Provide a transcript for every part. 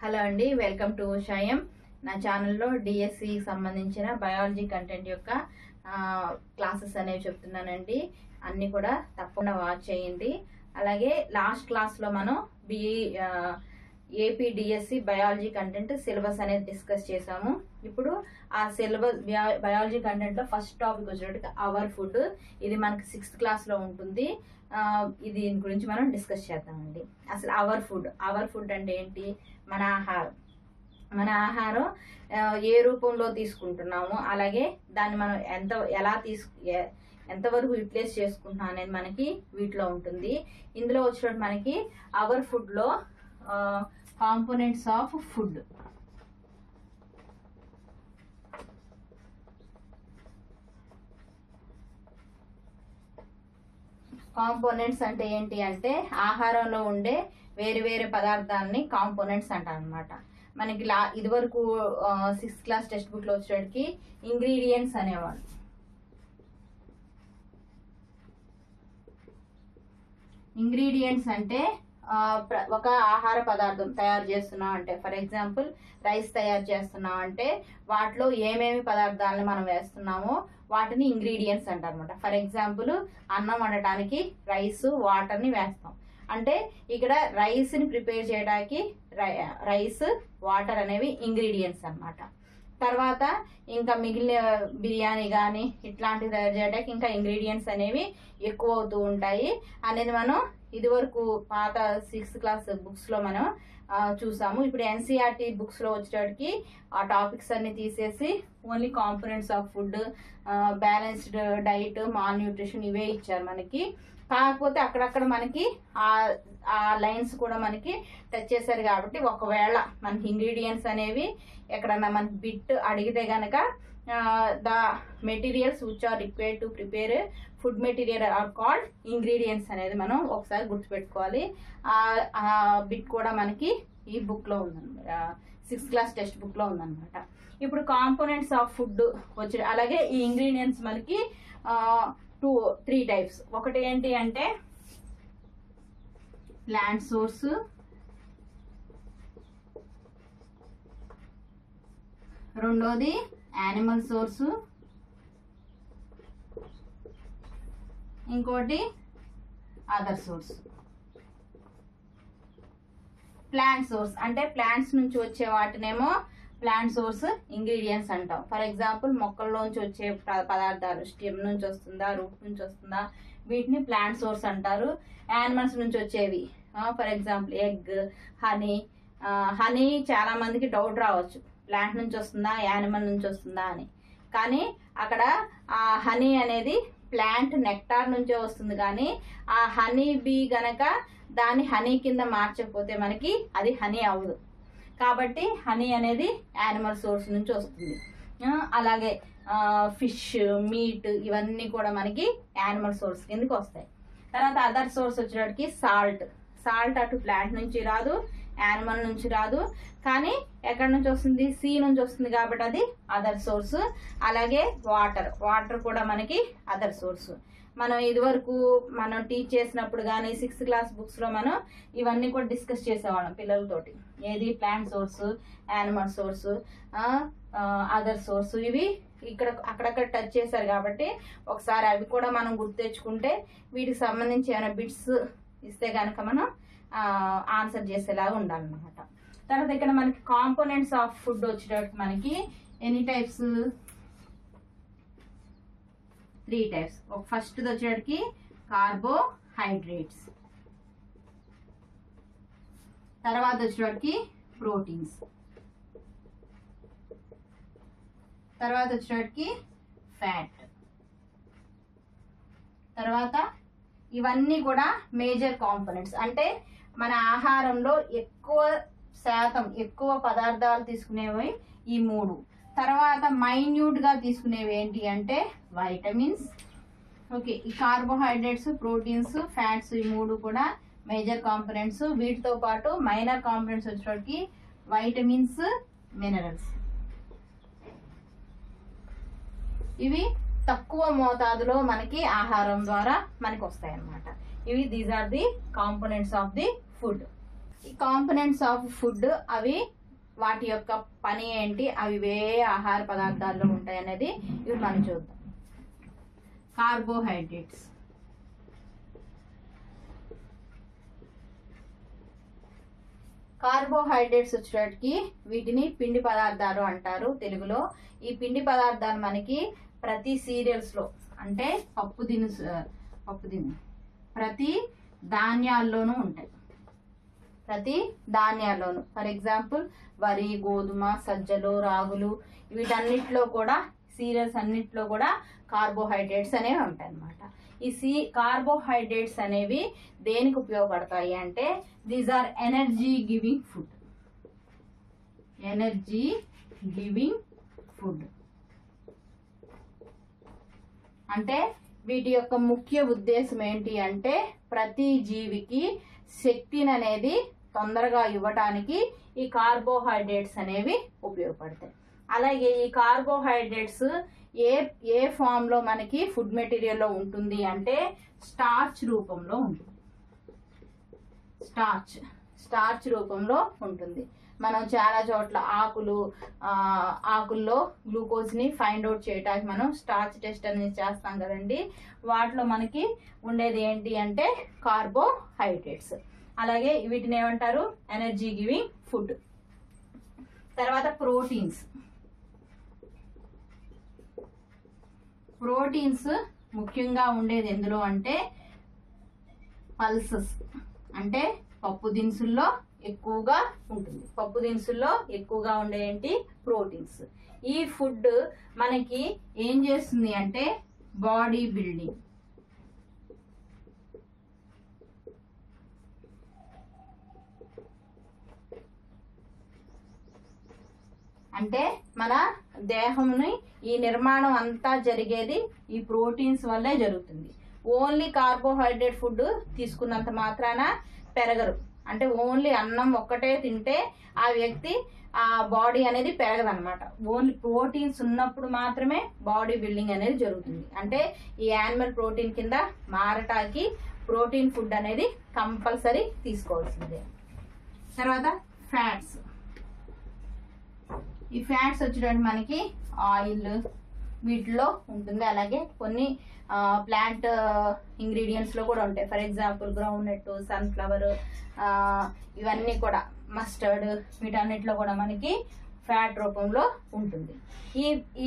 Hello అండి, welcome to షయం. నా ఛానల్లో డిఎస్సి సంబంధించిన బయాలజీ కంటెంట్ యొక్క క్లాసెస్ అనేవి చెప్తున్నానండి. అన్నీ కూడా తప్పకుండా వాచ్ చేయండి. అలాగే లాస్ట్ క్లాస్లో మనం AP DSC biology content syllabus అనేది డిస్కస్ చేసాము. ఇప్పుడు ఆ సిలబస్ బయాలజీ కంటెంట్లో ఫస్ట్ టాపిక్ వచ్చేటప్పటికి అవర్ ఫుడ్. ఇది మనకి 6th క్లాస్లో ఉంటుంది. దీని గురించి మనం డిస్కస్ చేద్దామండి. అసలు అవర్ ఫుడ్ అంటే ఏంటి? మన ఆహారం ఏ రూపంలో తీసుకుంటున్నాము, అలాగే దాన్ని మనం ఎంతవరకు యూటిలైజ్ చేసుకుంటున్నాం అనేది మనకి వీటిలో ఉంటుంది. ఇందులో వచ్చినట్టు మనకి అవర్ ఫుడ్లో కాంపోనెంట్స్ ఆఫ్ ఫుడ్, కాంపోనెంట్స్ అంటే ఏంటి అంటే ఆహారంలో ఉండే వేరు వేరు పదార్థాలని కాంపోనెంట్స్ అంటారు అనమాట. మనకి ఇదివరకు 6th క్లాస్ టెక్స్ట్ బుక్ లో వచ్చేటికి ఇంగ్రీడియంట్స్ అనేవాళ్ళు. ఇంగ్రీడియంట్స్ అంటే ఒక ఆహార పదార్థం తయారు చేస్తున్నాం అంటే, ఫర్ ఎగ్జాంపుల్ రైస్ తయారు చేస్తున్నాం అంటే వాటిలో ఏమేమి పదార్థాలను మనం వేస్తున్నామో వాటిని ఇంగ్రీడియంట్స్ అంటారు అనమాట. ఫర్ ఎగ్జాంపుల్ అన్నం వండటానికి రైస్, వాటర్ని వేస్తాం అంటే ఇక్కడ రైస్ని ప్రిపేర్ చేయడానికి రైస్, వాటర్ అనేవి ఇంగ్రీడియంట్స్ అన్నమాట. తర్వాత ఇంకా మిగిలిన బిర్యానీ కానీ ఇట్లాంటివి తయారు చేయడానికి ఇంకా ఇంగ్రీడియంట్స్ అనేవి ఎక్కువ అవుతూ ఉంటాయి అనేది మనం ఇదివరకు పాత 6th క్లాస్ బుక్స్లో మనం చూసాము. ఇప్పుడు ఎన్సీఆర్టీ బుక్స్లో వచ్చేటికి ఆ టాపిక్స్ అన్ని తీసేసి only components of food, balanced diet, mall nutrition ఇవే ఇచ్చారు మనకి. కాకపోతే అక్కడక్కడ మనకి ఆ లైన్స్ కూడా మనకి టచ్ చేశారు కాబట్టి ఒకవేళ మనకి ఇంగ్రీడియంట్స్ అనేవి ఎక్కడన్నా మనకి బిట్ అడిగితే గనక the materials which are required to prepare food material are called ingredients అనేది మనం ఒకసారి గుర్తుపెట్టుకోవాలి. ఆ బిట్ కూడా మనకి ఈ బుక్లో ఉందన్నమాట, 6th క్లాస్ టెక్స్ట్ బుక్లో ఉందన్నమాట. ఇప్పుడు కాంపోనెంట్స్ ఆఫ్ ఫుడ్ వచ్చి అలాగే ఈ ఇంగ్రీడియంట్స్ మనకి 3 టైప్స్. ఒకటి ఏంటి అంటే ప్లాంట్ సోర్స్, రెండోది యానిమల్ సోర్సు, ఇంకోటి అదర్ సోర్స్. ప్లాంట్ సోర్స్ అంటే ప్లాంట్స్ నుంచి వచ్చే వాటినేమో ప్లాంట్ సోర్స్ ఇంగ్రీడియంట్స్ అంటాం. ఫర్ ఎగ్జాంపుల్ మొక్కల్లోంచి వచ్చే పదార్థాలు, స్టెమ్ నుంచి వస్తుందా, రూట్ నుంచి వస్తుందా, వీటిని ప్లాంట్ సోర్స్ అంటారు. యానిమల్స్ నుంచి వచ్చేవి ఫర్ ఎగ్జాంపుల్ ఎగ్, హనీ చాలా మందికి డౌట్ రావచ్చు, ప్లాంట్ నుంచి వస్తుందా యానిమల్ నుంచి వస్తుందా అని. కానీ అక్కడ ఆ హనీ అనేది ప్లాంట్ నెక్టార్ నుంచే వస్తుంది, కానీ ఆ హనీ బీ గనక దాన్ని హనీ కింద మార్చకపోతే మనకి అది హనీ అవ్వదు. కాబట్టి హనీ అనేది యానిమల్ సోర్స్ నుంచి వస్తుంది. అలాగే ఫిష్, మీట్ ఇవన్నీ కూడా మనకి యానిమల్ సోర్స్ కిందకి వస్తాయి. తర్వాత అదర్ సోర్స్ వచ్చేటికి సాల్ట్ అటు ప్లాంట్ నుంచి రాదు, యానిమల్ నుంచి రాదు, కానీ ఎక్కడి నుంచి వస్తుంది? సీ నుంచి వస్తుంది కాబట్టి అది అదర్ సోర్స్. అలాగే వాటర్ కూడా మనకి అదర్ సోర్స్. మనం ఇదివరకు మనం టీచ్ చేసినప్పుడు కానీ 6th క్లాస్ బుక్స్లో మనం ఇవన్నీ కూడా డిస్కస్ చేసేవాళ్ళం పిల్లలతోటి. ఏది plant source, animal source, other source, ఇవి అక్కడక్కడ టచ్ చేశారు కాబట్టి ఒకసారి అవి కూడా మనం గుర్తు తెచ్చుకుంటే వీటికి సంబంధించి ఏమైనా బిట్స్ ఇస్తే కనుక మనం ఆన్సర్ చేసేలాగా ఉండాలన్నమాట. తర్వాత ఇక్కడ మనకి కాంపోనెంట్స్ ఆఫ్ ఫుడ్ వచ్చేటప్పుడు మనకి ఎన్ని టైప్స్? 3 టైప్స్. ఫస్ట్ వచ్చేటికి కార్బోహైడ్రేట్స్, తర్వాత వచ్చేటికి ప్రోటీన్స్, తర్వాత వచ్చేటికి ఫ్యాట్. తర్వాత ఇవన్నీ కూడా మేజర్ కాంపోనెంట్స్ అంటే మన ఆహారంలో ఎక్కువ పదార్థాలు తీసుకునేవి ఈ 3. తర్వాత మైన్యూట్ గా తీసుకునేవి ఏంటి అంటే వైటమిన్స్. ఓకే, ఈ కార్బోహైడ్రేట్స్, ప్రోటీన్స్, ఫ్యాట్స్ ఈ 3 కూడా మేజర్ కాంపోనెంట్స్. వీటితో పాటు మైనర్ కాంపోనెంట్స్ వచ్చేటికి వైటమిన్స్, మినరల్స్. ఇవి తక్కువ మోతాదులో మనకి ఆహారం ద్వారా మనకి వస్తాయి అన్నమాట. These are the components of the food. ఈ కాంపోనెంట్స్ ఆఫ్ ఫుడ్ అవి వాటి యొక్క పని ఏంటి, అవి ఏ ఆహార పదార్థాల్లో ఉంటాయి అనేది ఇవి మనం చూద్దాం. కార్బోహైడ్రేట్స్. కార్బోహైడ్రేట్స్ వచ్చేటికి వీటిని పిండి పదార్థాలు అంటారు తెలుగులో. ఈ పిండి పదార్థాలు మనకి ప్రతి సీరియల్స్ లో అంటే ప్రతి ధాన్యాల్లోనూ ఉంటాయి. ప్రతి ధాన్యాల్లోనూ ఫర్ ఎగ్జాంపుల్ వరి, గోధుమ, సజ్జలు, రాగులు వీటన్నిటిలో కూడా సీరియల్స్ అన్నిటిలో కూడా కార్బోహైడ్రేట్స్ అనేవి ఉంటాయి అన్నమాట. ఈ కార్బోహైడ్రేట్స్ అనేవి దేనికి ఉపయోగపడతాయి అంటే these are energy giving food. Energy giving food అంటే వీటి యొక్క ముఖ్య ఉద్దేశం ఏంటి అంటే ప్రతి జీవికి శక్తిని అనేది తొందరగా ఇవ్వటానికి ఈ కార్బోహైడ్రేట్స్ అనేవి ఉపయోగపడతాయి. అలాగే ఈ కార్బోహైడ్రేట్స్ ఏ ఫామ్ లో మనకి ఫుడ్ మెటీరియల్ లో ఉంటుంది అంటే స్టార్చ్ రూపంలో ఉంటుంది. స్టార్చ్ రూపంలో ఉంటుంది. మనం చాలా చోట్ల ఆకుల్లో గ్లూకోజ్ ని ఫైండ్ అవుట్ చేయడానికి మనం స్టార్చ్ టెస్ట్ అనేది చేస్తాం కదండి. వాటిలో మనకి ఉండేది ఏంటి అంటే కార్బోహైడ్రేట్స్. అలాగే వీటిని ఏమంటారు ఎనర్జీ గివింగ్ ఫుడ్. తర్వాత ప్రోటీన్స్ ముఖ్యంగా ఉండేది ఎందులో అంటే పల్సెస్ అంటే పప్పు దినుసుల్లో ఎక్కువగా ఉంటుంది. పప్పు దినుసుల్లో ఎక్కువగా ఉండే ఏంటి ప్రోటీన్స్. ఈ ఫుడ్ మనకి ఏం చేస్తుంది అంటే బాడీ బిల్డింగ్, అంటే మన దేహంని ఈ నిర్మాణం అంతా జరిగేది ఈ ప్రోటీన్స్ వల్లే జరుగుతుంది. ఓన్లీ కార్బోహైడ్రేట్ ఫుడ్ తీసుకున్నంత మాత్రాన పెరగరు. అంటే ఓన్లీ అన్నం ఒక్కటే తింటే ఆ వ్యక్తి ఆ బాడీ అనేది పెరగదన్నమాట. ఓన్లీ ప్రోటీన్స్ ఉన్నప్పుడు మాత్రమే బాడీ బిల్డింగ్ అనేది జరుగుతుంది. అంటే ఈ యానిమల్ ప్రోటీన్ కింద మారటానికి ప్రోటీన్ ఫుడ్ అనేది కంపల్సరీ తీసుకోవాల్సిందే. తర్వాత ఫ్యాట్స్. ఈ ఫ్యాట్స్ వచ్చేటప్పుడు మనకి ఆయిల్ వీటిలో ఉంటుంది. అలాగే కొన్ని ప్లాంట్ ఇంగ్రీడియంట్స్ లో కూడా ఉంటాయి. For example groundnut, sunflower, ఇవన్నీ కూడా మస్టర్డ్ వీటన్నిటిలో కూడా మనకి ఫ్యాట్ రూపంలో ఉంటుంది.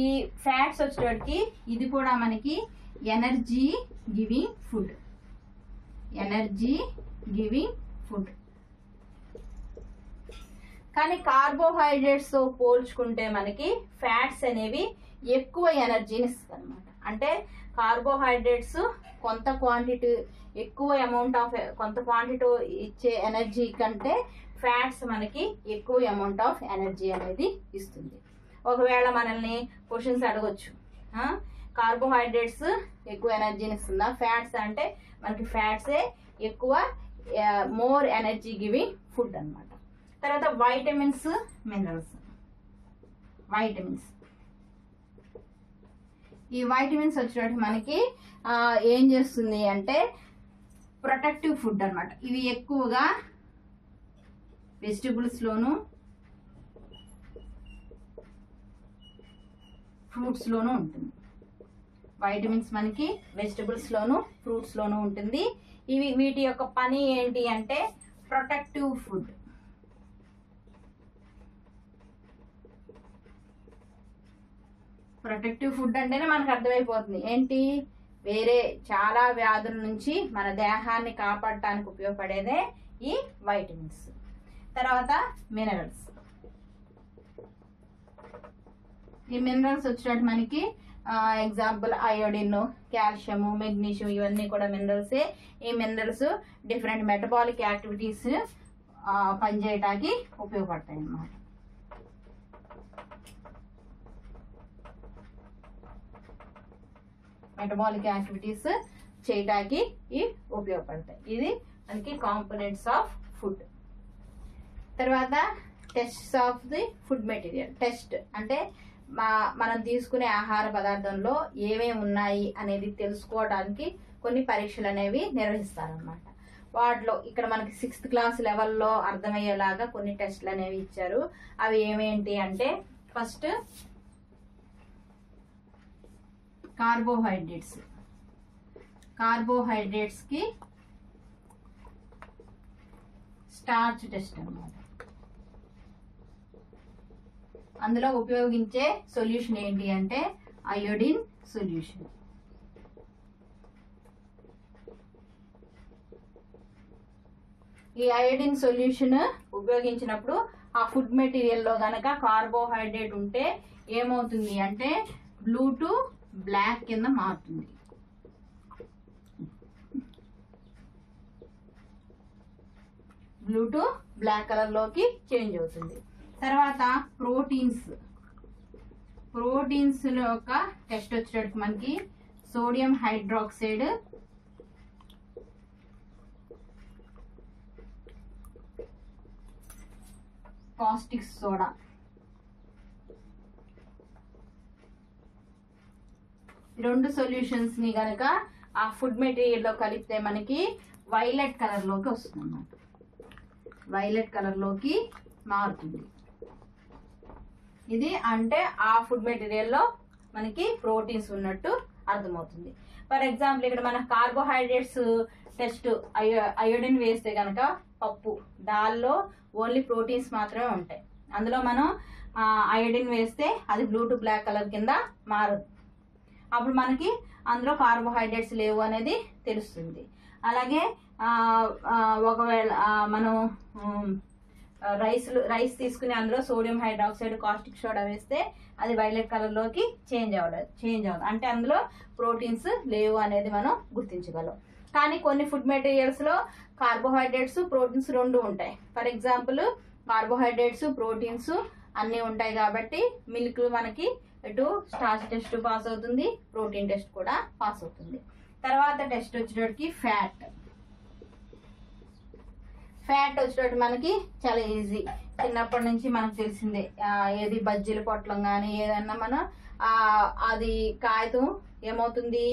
ఈ ఫ్యాట్స్ వచ్చేటప్పటికి ఇది కూడా మనకి ఎనర్జీ గివింగ్ ఫుడ్. కానీ కార్బోహైడ్రేట్స్ తో పోల్చుకుంటే మనకి ఫ్యాట్స్ అనేవి ఎక్కువ ఎనర్జీని ఇస్తుంది అనమాట. అంటే కార్బోహైడ్రేట్స్ కొంత క్వాంటిటీ కొంత క్వాంటిటీ ఇచ్చే ఎనర్జీ కంటే ఫ్యాట్స్ మనకి ఎక్కువ అమౌంట్ ఆఫ్ ఎనర్జీ అనేది ఇస్తుంది. ఒకవేళ మనల్ని క్వశ్చన్స్ అడగొచ్చు, కార్బోహైడ్రేట్స్ ఎక్కువ ఎనర్జీని ఇస్తుందా, ఫ్యాట్స్ అంటే మనకి ఫ్యాట్సే ఎక్కువ మోర్ ఎనర్జీ గివింగ్ ఫుడ్ అన్నమాట. తర్వాత వైటమిన్స్, మినరల్స్. ఈ వైటమిన్స్ వచ్చేటప్పుడు మనకి ఏం చేస్తుంది అంటే ప్రొటెక్టివ్ ఫుడ్ అన్నమాట. ఇవి ఎక్కువగా వెజిటబుల్స్ లోను ఫ్రూట్స్ లోను ఉంటుంది. వైటమిన్స్ మనకి వెజిటబుల్స్ లోను ఫ్రూట్స్ లోను ఉంటుంది. వీటి యొక్క పని ఏంటి అంటే ప్రొటెక్టివ్ ఫుడ్. ప్రొటెక్టివ్ ఫుడ్ అంటేనే మనకు అర్థమైపోతుంది ఏంటి, వేరే చాలా వ్యాధుల నుంచి మన దేహాన్ని కాపాడటానికి ఉపయోగపడేదే ఈ వైటమిన్స్. తర్వాత మినరల్స్. ఈ మినరల్స్ వచ్చినట్టు మనకి ఎగ్జాంపుల్ అయోడిన్, కాల్షియం, మెగ్నీషియం ఇవన్నీ కూడా మినరల్సే. ఈ మినరల్స్ డిఫరెంట్ మెటబాలిక్ యాక్టివిటీస్ పనిచేయటానికి ఉపయోగపడతాయి అన్నమాట. మెటబాలిక్ యాక్టివిటీస్ చేయడానికి ఇవి ఉపయోగపడతాయి. ఇది మనకి కాంపోనెంట్స్ ఆఫ్ ఫుడ్. తర్వాత tests of the food material. Test అంటే మనం తీసుకునే ఆహార పదార్థంలో ఏమేమి ఉన్నాయి అనేది తెలుసుకోవడానికి కొన్ని పరీక్షలు అనేవి నిర్వహిస్తారనమాట. వాటిలో ఇక్కడ మనకి 6th క్లాస్ లెవెల్లో అర్థమయ్యేలాగా కొన్ని టెస్ట్లు అనేవి ఇచ్చారు. అవి ఏమేంటి అంటే ఫస్ట్ కార్బోహైడ్రేట్స్ కి స్టార్చ్ టెస్ట్ అన్నమాట. అందులో ఉపయోగించే సొల్యూషన్ ఏంటి అంటే అయోడిన్ సొల్యూషన్. ఈ అయోడిన్ సొల్యూషన్ ఉపయోగించినప్పుడు ఆ ఫుడ్ మెటీరియల్లో గనక కార్బోహైడ్రేట్ ఉంటే ఏమవుతుంది అంటే బ్లూ టు బ్లాక్ కింద మారుతుంది. బ్లూ టు బ్లాక్ కలర్ లోకి చేంజ్ అవుతుంది. తర్వాత ప్రోటీన్స్ యొక్క టెస్ట్ వచ్చేటప్పుడు మనకి సోడియం హైడ్రాక్సైడ్, కాస్టిక్ సోడా, రెండు సొల్యూషన్స్ ని గనక ఆ ఫుడ్ మెటీరియల్ లో కలిపితే మనకి వైలెట్ కలర్ లోకి వస్తుంది అన్నమాట. వైలెట్ కలర్ లోకి మారుతుంది. ఇది అంటే ఆ ఫుడ్ మెటీరియల్ లో మనకి ప్రోటీన్స్ ఉన్నట్టు అర్థమవుతుంది. ఫర్ ఎగ్జాంపుల్ ఇక్కడ మన కార్బోహైడ్రేట్స్ టెస్ట్ అయోడిన్ వేస్తే కనుక పప్పు దాల్లో ఓన్లీ ప్రోటీన్స్ మాత్రమే ఉంటాయి. అందులో మనం అయోడిన్ వేస్తే అది బ్లూ టు బ్లాక్ కలర్ కింద మారదు. అప్పుడు మనకి అందులో కార్బోహైడ్రేట్స్ లేవు అనేది తెలుస్తుంది. అలాగే ఒకవేళ మనం రైస్ తీసుకుని అందులో సోడియం హైడ్రాక్సైడ్, కాస్టిక్ సోడా వేస్తే అది వైలెట్ కలర్ లోకి చేంజ్ అవ్వదు. అంటే అందులో ప్రోటీన్స్ లేవు అనేది మనం గుర్తించగలం. కానీ కొన్ని ఫుడ్ మెటీరియల్స్ లో కార్బోహైడ్రేట్స్, ప్రోటీన్స్ రెండు ఉంటాయి. ఫర్ ఎగ్జాంపుల్ కార్బోహైడ్రేట్స్, ప్రోటీన్స్ అన్నీ ఉంటాయి కాబట్టి మిల్క్ మనకి ఇటు స్టార్చ్ టెస్ట్ పాస్ అవుతుంది, ప్రోటీన్ టెస్ట్ కూడా పాస్ అవుతుంది. తర్వాత టెస్ట్ వచ్చేటప్పటికి ఫ్యాట్ వచ్చేటట్టు మనకి చాలా ఈజీ. చిన్నప్పటి నుంచి మనకు తెలిసిందే. ఏది బజ్జీల పొట్లం కానీ ఏదన్నా మనం అది కాగితం ఏమవుతుంది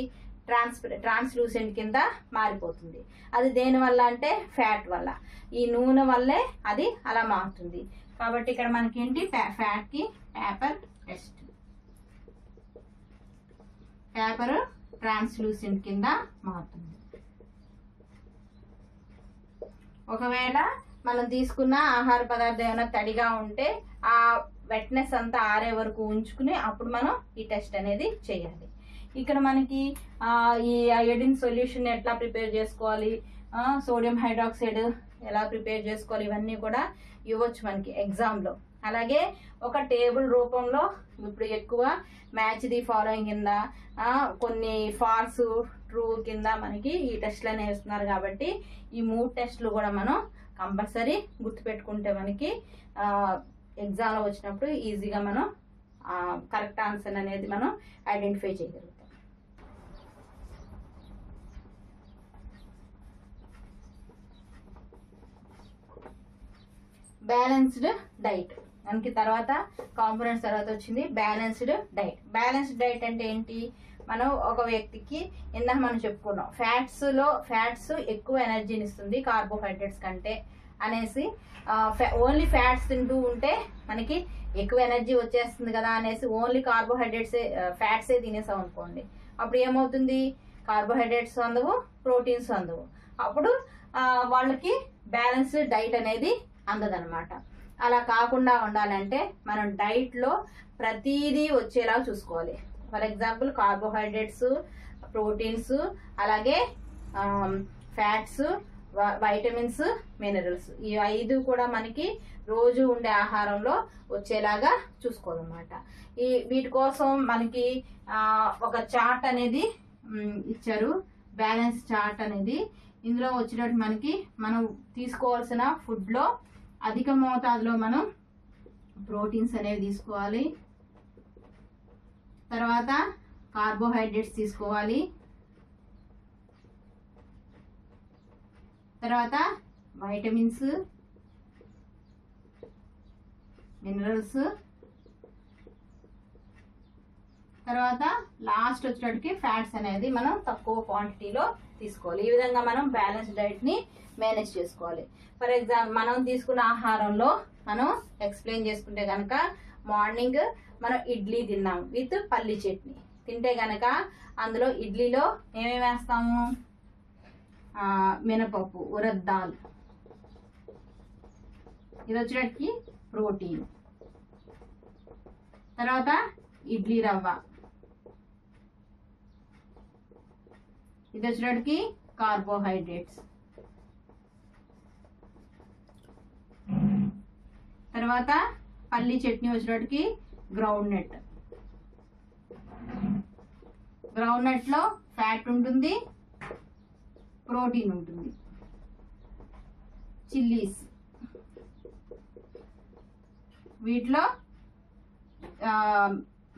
ట్రాన్స్లూసెంట్ కింద మారిపోతుంది. అది దేని వల్ల అంటే ఫ్యాట్ వల్ల. ఈ నూనె వల్లే అది అలా మారుతుంది. కాబట్టి ఇక్కడ మనకి ఏంటి ఫ్యాట్ కి పేపర్ టెస్ట్. పేపర్ ట్రాన్స్లూసెంట్ కింద మారుతుంది. ఒకవేళ మనం తీసుకున్న ఆహార పదార్థం ఏమైనా తడిగా ఉంటే ఆ వెట్నెస్ అంతా ఆరే వరకు ఉంచుకుని అప్పుడు మనం ఈ టెస్ట్ అనేది చేయాలి. ఇక్కడ మనకి ఈ అయోడిన్ సొల్యూషన్ ఎట్లా ప్రిపేర్ చేసుకోవాలి, సోడియం హైడ్రాక్సైడ్ ఎలా ప్రిపేర్ చేసుకోవాలి, ఇవన్నీ కూడా ఇవ్వచ్చు మనకి ఎగ్జామ్లో. అలాగే ఒక టేబుల్ రూపంలో ఇప్పుడు ఎక్కువ మ్యాచ్ ది ఫాలోయింగ్ కింద కొన్ని ఫాల్స్ ట్రూ కింద మనకి ఈ టెస్ట్లు అనేవి వేస్తున్నారు. కాబట్టి ఈ 3 టెస్ట్లు కూడా మనం కంపల్సరీ గుర్తుపెట్టుకుంటే మనకి ఎగ్జామ్లో వచ్చినప్పుడు ఈజీగా మనం కరెక్ట్ ఆన్సర్ అనేది మనం ఐడెంటిఫై చేయగలుగుతాం. బ్యాలెన్స్డ్ డైట్ మనకి తర్వాత కాంపోనెంట్స్ తర్వాత వచ్చింది బ్యాలెన్స్డ్ డైట్. బ్యాలెన్స్డ్ డైట్ అంటే ఏంటి? మనం ఒక వ్యక్తికి ఇందాక మనం చెప్పుకున్నాం ఫ్యాట్స్ ఎక్కువ ఎనర్జీని ఇస్తుంది కార్బోహైడ్రేట్స్ కంటే అనేసి. ఓన్లీ ఫ్యాట్స్ తింటూ ఉంటే మనకి ఎక్కువ ఎనర్జీ వచ్చేస్తుంది కదా అనేసి ఓన్లీ ఫ్యాట్సే తినేసాం అనుకోండి, అప్పుడు ఏమవుతుంది కార్బోహైడ్రేట్స్ అందవు, ప్రోటీన్స్ అందవు. అప్పుడు వాళ్ళకి బ్యాలెన్స్డ్ డైట్ అనేది అందదనమాట. అలా కాకుండా ఉండాలంటే మనం డైట్లో ప్రతిదీ వచ్చేలా చూసుకోవాలి. ఫర్ ఎగ్జాంపుల్ కార్బోహైడ్రేట్స్, ప్రోటీన్స్, అలాగే ఫ్యాట్స్, వైటమిన్స్, మినరల్స్, ఈ 5 కూడా మనకి రోజు ఉండే ఆహారంలో వచ్చేలాగా చూసుకోవాలన్నమాట. వీటి కోసం మనకి ఒక చార్ట్ అనేది ఇచ్చారు, బ్యాలెన్స్ చార్ట్ అనేది. ఇందులో వచ్చేటట్టు మనకి మనం తీసుకోవాల్సిన ఫుడ్లో అధిక మోతాదులో మనం ప్రోటీన్స్ అనేవి తీసుకోవాలి, తర్వాత కార్బోహైడ్రేట్స్ తీసుకోవాలి, తర్వాత వైటమిన్స్, మినరల్స్, తర్వాత లాస్ట్ వచ్చేటప్పటికి ఫ్యాట్స్ అనేది మనం తక్కువ క్వాంటిటీలో తీసుకోవాలి. ఈ విధంగా మనం బ్యాలెన్స్ డైట్ని మేనేజ్ చేసుకోవాలి. ఫర్ ఎగ్జాంపుల్ మనం తీసుకున్న ఆహారంలో మనం ఎక్స్ప్లెయిన్ చేసుకుంటే కనుక మార్నింగ్ మనం ఇడ్లీ తిన్నాం విత్ పల్లి చట్నీ తింటే కనుక అందులో ఇడ్లీలో ఏమేమి వేస్తాము, మినపప్పు, ఉరద్ దాల్, ఇది వచ్చేటప్పటికి ప్రోటీన్. తర్వాత ఇడ్లీ రవ్వ, ఇది వచ్చేటప్పటికి కార్బోహైడ్రేట్స్. తర్వాత పల్లి చట్నీ వచ్చేటప్పటికి గ్రౌండ్ నట్. గ్రౌండ్ నట్ లో ఫ్యాట్ ఉంటుంది, ప్రోటీన్ ఉంటుంది. చిల్లీస్, వీటిలో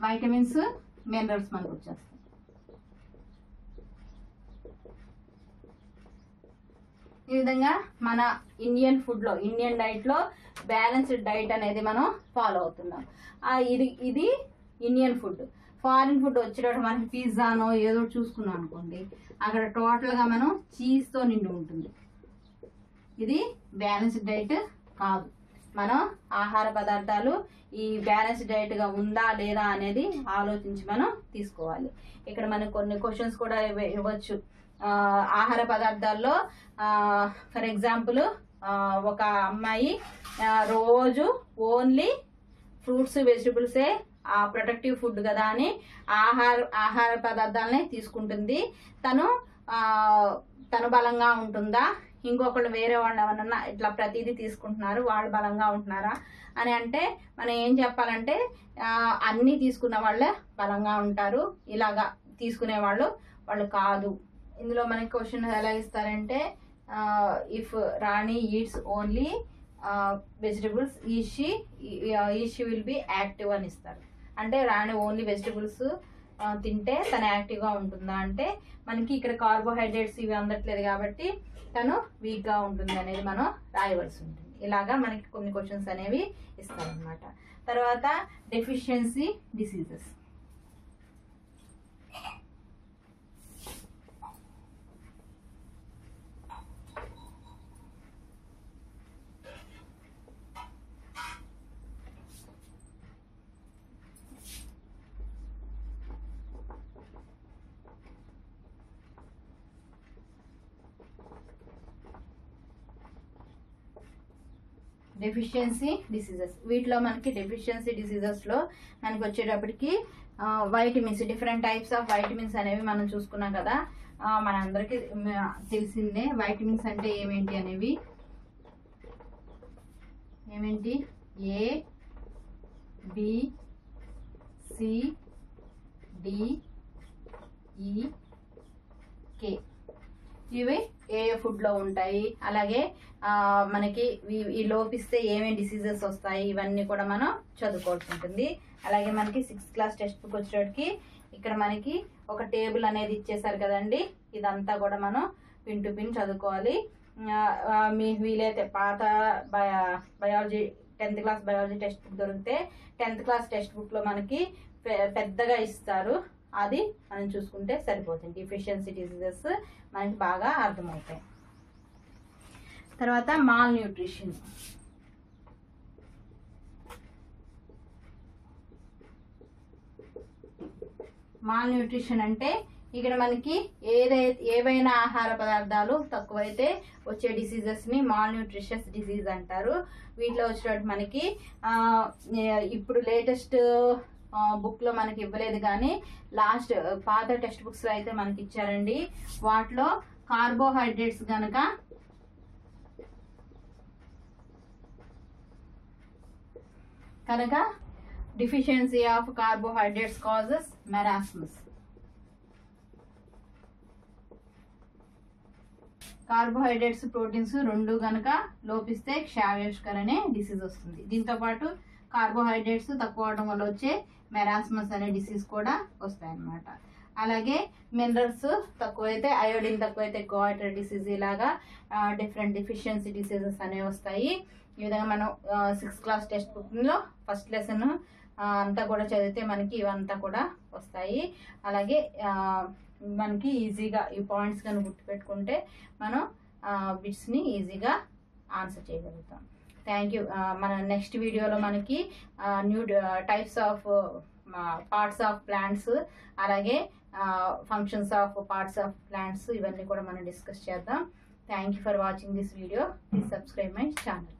వైటమిన్స్, మినరల్స్ మనకు వచ్చేస్తాయి. ఈ విధంగా మన ఇండియన్ ఫుడ్ లో, ఇండియన్ డైట్ లో బ్యాలెన్స్డ్ డైట్ అనేది మనం ఫాలో అవుతున్నాం. ఇది ఇండియన్ ఫుడ్. ఫారిన్ ఫుడ్ వచ్చేటప్పుడు మనకి పిజ్జానో ఏదో చూసుకున్నాం అనుకోండి, అక్కడ టోటల్ గా మనం చీజ్ తో నిండి ఉంటుంది. ఇది బ్యాలెన్స్డ్ డైట్ కాదు. మనం ఆహార పదార్థాలు ఈ బ్యాలెన్స్డ్ డైట్ గా ఉందా లేదా అనేది ఆలోచించి మనం తీసుకోవాలి. ఇక్కడ మనకు కొన్ని క్వశ్చన్స్ కూడా ఇవ్వచ్చు. ఆహార పదార్థాల్లో ఫర్ ఎగ్జాంపుల్ ఒక అమ్మాయి రోజు ఓన్లీ ఫ్రూట్స్ వెజిటబుల్సే ప్రొటెక్టివ్ ఫుడ్ కదా అని ఆహార పదార్థాలనే తీసుకుంటుంది. తను బలంగా ఉంటుందా, ఇంకొకళ్ళు వేరే వాళ్ళు ఏమన్నా ఇట్లా ప్రతిదీ తీసుకుంటున్నారు వాళ్ళు బలంగా ఉంటున్నారా అని అంటే మనం ఏం చెప్పాలంటే అన్నీ తీసుకున్న వాళ్ళే బలంగా ఉంటారు, ఇలాగా తీసుకునే వాళ్ళు కాదు. ఇందులో మనకి క్వశ్చన్ ఎలా ఇస్తారంటే if Rani eats only vegetables ఈ షీ విల్ బి యాక్టివ్ అని ఇస్తారు. అంటే రాణి ఓన్లీ వెజిటబుల్స్ తింటే తను యాక్టివ్గా ఉంటుందా అంటే మనకి ఇక్కడ కార్బోహైడ్రేట్స్ ఇవి అందట్లేదు కాబట్టి తను వీక్గా ఉంటుంది అనేది మనం రాయవలసి ఉంటుంది. ఇలాగా మనకి కొన్ని క్వశ్చన్స్ అనేవి ఇస్తారనమాట. తర్వాత డెఫిషియన్సీ డిసీజెస్. డెఫిషియన్సీ డిసీజెస్, వీటిలో మనకి డెఫిషియన్సీ డిసీజెస్లో మనకి వచ్చేటప్పటికి vitamins, different types of vitamins అనేవి మనం చూసుకున్నాం కదా. మనందరికీ తెలిసిందే వైటమిన్స్ అంటే ఏమేంటి, ఏ, బి, సి, డి, ఈ, కే. ఇవి ఏ ఫుడ్లో ఉంటాయి, అలాగే మనకి ఈ లోపిస్తే ఏమేమి డిసీజెస్ వస్తాయి ఇవన్నీ కూడా మనం చదువుకోవాల్సి ఉంటుంది. అలాగే మనకి 6th క్లాస్ టెక్స్ట్ బుక్ వచ్చేటికి ఇక్కడ మనకి ఒక టేబుల్ అనేది ఇచ్చేసారు కదండి. ఇదంతా కూడా మనం పిన్ టు పిన్ చదువుకోవాలి. మీకు వీలైతే పాత biology 10th class biology text book దొరికితే 10th క్లాస్ టెక్స్ట్ బుక్లో మనకి పెద్దగా ఇస్తారు, అది మనం చూసుకుంటే సరిపోతుంది. డెఫిషియన్సీ డిసీజెస్ మనకి బాగా అర్థమవుతాయి. తర్వాత మాల్ న్యూట్రిషన్. మాల్ న్యూట్రిషన్ అంటే ఇక్కడ మనకి ఏవైనా ఆహార పదార్థాలు తక్కువైతే వచ్చే డిసీజెస్ ని మాల్ న్యూట్రిషియస్ డిసీజ్ అంటారు. వీటిలో వచ్చేటట్టు మనకి ఇప్పుడు లేటెస్ట్ బుక్ లో మనకి ఇవ్వలేదు కానీ లాస్ట్ పాత టెక్స్ట్ బుక్స్ లో అయితే మనకి ఇచ్చారండి. వాటిలో కార్బోహైడ్రేట్స్ కనుక deficiency of carbohydrates causes marasmus. Carbohydrates proteins రెండు గనక లోపిస్తే క్షావేష్కర్ అనే డిసీజ్ వస్తుంది. దీంతో పాటు కార్బోహైడ్రేట్స్ తక్కువ అవడం వల్ల వచ్చే మెరాస్మస్ అనే డిసీజ్ కూడా వస్తాయన్నమాట. అలాగే మినరల్స్ తక్కువైతే, అయోడిన్ తక్కువైతే గాయిటర్ డిసీజ్, ఇలాగా డిఫరెంట్ డిఫిషియన్సీ డిసీజెస్ అనేవి వస్తాయి. ఈ విధంగా మనం 6th క్లాస్ టెక్స్ట్ బుక్లో ఫస్ట్ లెసన్ అంతా కూడా చదివితే మనకి ఇవంతా కూడా వస్తాయి. అలాగే మనకి ఈజీగా ఈ పాయింట్స్ కానీ గుర్తుపెట్టుకుంటే మనం బిట్స్ని ఈజీగా ఆన్సర్ చేయగలుగుతాం. Thank you. మన నెక్స్ట్ వీడియోలో మనకి new types of parts of plants, అలాగే functions of parts of plants, ఇవన్నీ కూడా మనం డిస్కస్ చేద్దాం. Thank you for watching this video. Please subscribe my channel.